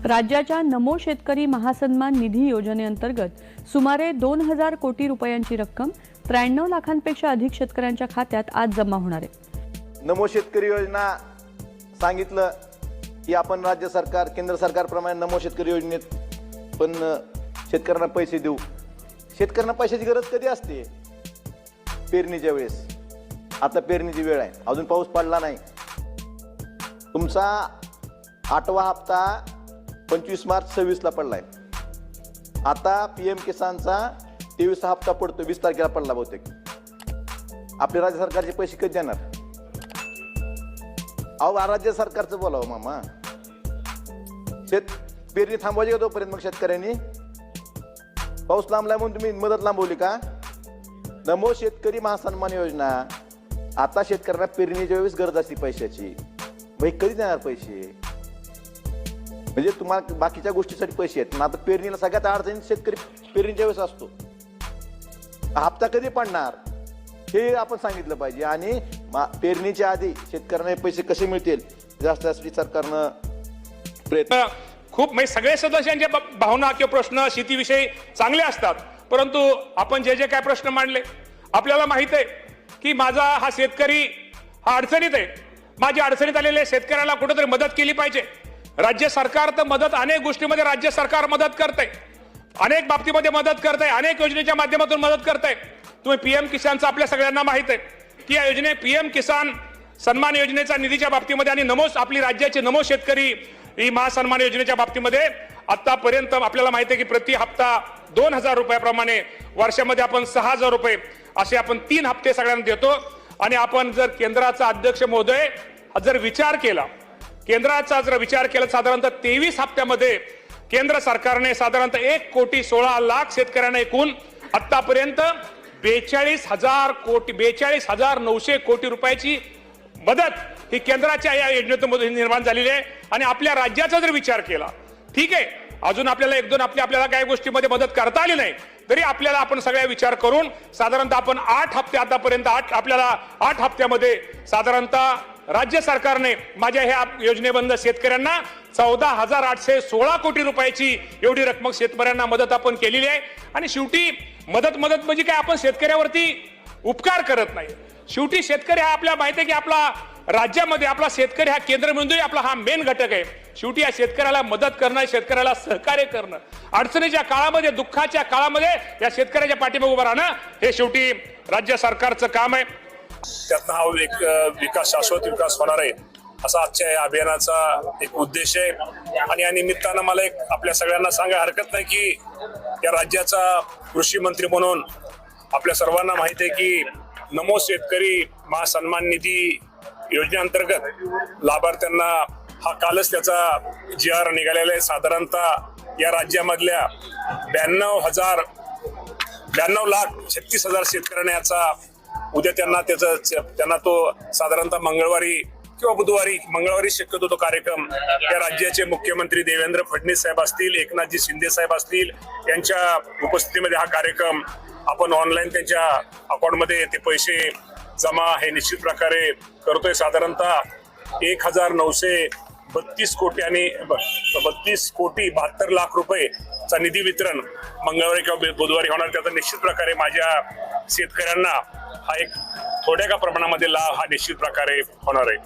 राज्याच्या नमो शेतकरी महासन्मान निधी योजनेअंतर्गत सुमारे 2000 कोटी रुपयांची रक्कम 93 लाखांपेक्षा अधिक शेतकऱ्यांच्या खात्यात आज जमा होणार आहे। नमो शेतकरी योजना सांगितलं की आपण राज्य सरकार केंद्र सरकारप्रमाणे नमो शेतकरी योजनेत पण शेतकऱ्यांना पैसे देऊ। शेतकऱ्यांना पैशाची गरज कधी असते? पेरणीच्या वेळेस। आता पेरणीची वेळ आहे, अजून पाऊस पडला नाही। तुमचा 8वा हप्ता 25 मार्च 26 ला पडलाय। आता PM किसानचा 23 हप्ता पडतो, 20 तारखेला पडला बहुतेक। आपले राज्य सरकारचे पैसे कधी देणार? अहो राज्य सरकारचं बोलावं मामा। पेरणी थांबवायची का तोपर्यंत? मग शेतकऱ्यांनी पाऊस लांबलाय म्हणून तुम्ही मदत लांबवली का? नमो शेतकरी महासन्मान योजना, आता शेतकऱ्यांना पेरणीच्या वेळेस गरज असते पैशाची, मग कधी देणार पैसे? म्हणजे तुम्हाला बाकीच्या गोष्टीसाठी पैसे आहेत, आता पेरणीला सगळ्यात अडचणीत शेतकरी पेरणीच्या वेळेस असतो। हप्ता कधी पडणार हे आपण सांगितलं पाहिजे। आणि पेरणीच्या आधी शेतकऱ्यांना पैसे कसे मिळतील यासाठी सरकारनं प्रयत्न खूप म्हणजे सगळे सदस्यांच्या भावना किंवा प्रश्न शेतीविषयी चांगले असतात, परंतु आपण जे काय प्रश्न मांडले, आपल्याला माहित आहे की माझा हा शेतकरी हा अडचणीत आहे। माझ्या अडचणीत आलेल्या शेतकऱ्याला कुठेतरी मदत केली पाहिजे। राज्य सरकार तर मदत अनेक गोष्टीमध्ये राज्य सरकार मदत करते, अनेक बाबतीमध्ये मदत करते, अनेक योजनेच्या माध्यमातून मदत करते। तुम्ही PM किसानचं आपल्या सगळ्यांना माहित आहे की या योजने PM किसान सन्मान योजनेच्या निधीच्या बाबतीमध्ये आणि नमो आपली राज्याची नमो शेतकरी ही महासन्मान योजनेच्या बाबतीमध्ये आतापर्यंत आपल्याला माहिती आहे की प्रति हप्ता 2000 रुपयाप्रमाणे वर्षामध्ये आपण 6000 रुपये असे आपण 3 हप्ते सगळ्यांना देतो। आणि आपण जर केंद्राचा अध्यक्ष महोदय जर विचार केला, केंद्राचा जर विचार केला, साधारणतः 23 हप्त्यामध्ये केंद्र सरकारने साधारणतः 1,16,00,000 शेतकऱ्यांना एकूण आतापर्यंत 42,900 कोटी रुपयाची मदत ही केंद्राच्या या योजनेतून निर्माण झालेली आहे। आणि आपल्या राज्याचा जर विचार केला, ठीक आहे, अजून आपल्याला 1-2 आपल्याला काही गोष्टीमध्ये मदत करता आली नाही, तरी आपल्याला आपण सगळ्या विचार करून साधारणतः आपण 8 हप्ते आतापर्यंत आपल्याला 8 हप्त्यामध्ये साधारणतः राज्य सरकारने माझ्या ह्या योजनेबंद शेतकऱ्यांना 14,816 कोटी रुपयाची एवढी रक्कम शेतकऱ्यांना मदत आपण केलेली आहे। आणि शेवटी मदत म्हणजे काय, आपण शेतकऱ्यावरती उपकार करत नाही। शेवटी शेतकरी हा आपल्याला माहिती आहे की आपला राज्यामध्ये आपला शेतकरी हा केंद्रबिंदू आपला हा मेन घटक आहे। शेवटी या शेतकऱ्याला मदत करणं, शेतकऱ्याला सहकार्य करणं, अडचणीच्या काळामध्ये, दुःखाच्या काळामध्ये या शेतकऱ्याच्या पाठीमागे उभं राहणं हे शेवटी राज्य सरकारचं काम आहे। त्यातनं हा एक विकास, शाश्वत विकास होणार आहे असा आजच्या या अभियानाचा एक उद्देश आहे। आणि या निमित्तानं मला एक आपल्या सगळ्यांना सांगायला हरकत नाही की या राज्याचा कृषी मंत्री म्हणून आपल्या सर्वांना माहिती आहे की नमो शेतकरी महासन्मान निधी योजनेअंतर्गत लाभार्थ्यांना हा कालच त्याचा GR निघालेला आहे। साधारणतः या राज्यामधल्या 92,36,000 शेतकऱ्यांना याचा उद्या त्यांना तो साधारणतः मंगळवारी किंवा बुधवारी, मंगळवारी शक्यतो तो कार्यक्रम या राज्याचे मुख्यमंत्री देवेंद्र फडणवीस साहेब असतील, एकनाथजी शिंदे साहेब असतील यांच्या उपस्थितीमध्ये हा कार्यक्रम आपण ऑनलाईन त्यांच्या अकाउंटमध्ये ते पैसे जमा हे निश्चित प्रकारे करतोय। साधारणतः 1,932 कोटी आणि 32 कोटी 72 लाख रुपयेचा निधी वितरण मंगळवारी किंवा बुधवारी होणार। त्याचा निश्चित प्रकारे माझ्या शेतकऱ्यांना हा एक थोड्या का प्रमाणामध्ये लाभ हा निश्चित प्रकारे होणार आहे।